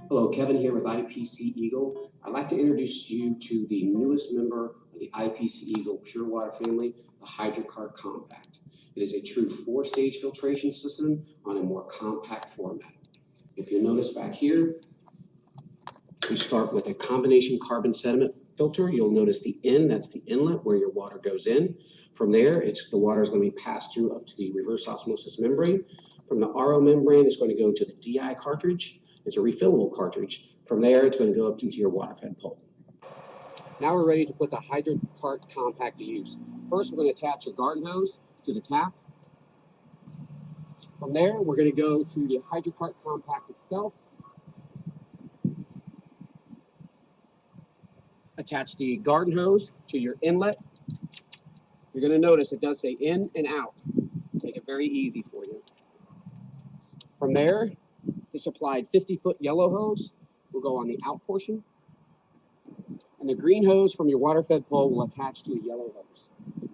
Hello, Kevin here with IPC Eagle. I'd like to introduce you to the newest member of the IPC Eagle Pure Water family, the Hydrocart Compact. It is a true 4-stage filtration system on a more compact format. If you'll notice back here, we start with a combination carbon sediment filter. You'll notice the N, that's the inlet where your water goes in. From there, the water is going to be passed through up to the reverse osmosis membrane. From the RO membrane, it's going to go to the DI cartridge. It's a refillable cartridge. From there, it's going to go up into your water-fed pole. Now we're ready to put the Hydrocart Compact to use. First, we're going to attach your garden hose to the tap. From there, we're going to go to the Hydrocart Compact itself. Attach the garden hose to your inlet. You're going to notice it does say in and out. Make it very easy for you. From there, the supplied 50-foot yellow hose will go on the out portion, and the green hose from your water-fed pole will attach to the yellow hose.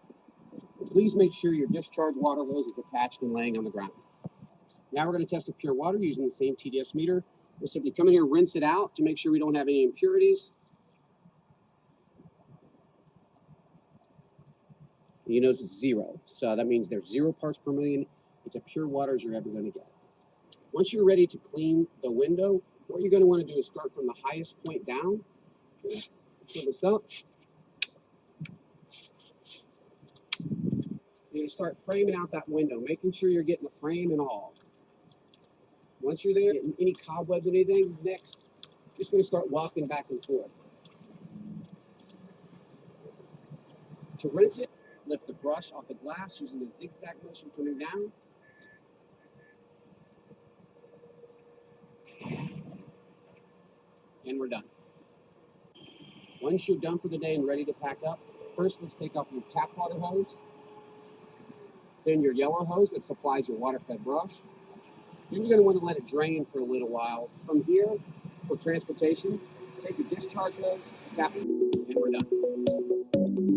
Please make sure your discharge water hose is attached and laying on the ground. Now we're going to test the pure water using the same TDS meter. We'll simply come in here and rinse it out to make sure we don't have any impurities. You notice it's 0, so that means there's 0 parts per million. It's as pure water as you're ever going to get. Once you're ready to clean the window, what you're going to want to do is start from the highest point down. Fill this up. You're going to start framing out that window, making sure you're getting the frame and all. Once you're there, getting any cobwebs or anything, next, you're just going to start walking back and forth. To rinse it, lift the brush off the glass using the zigzag motion coming down. And we're done. Once you're done for the day and ready to pack up, first let's take off your tap water hose, then your yellow hose that supplies your water-fed brush. Then you're going to want to let it drain for a little while. From here, for transportation, take your discharge hose, tap it, and we're done.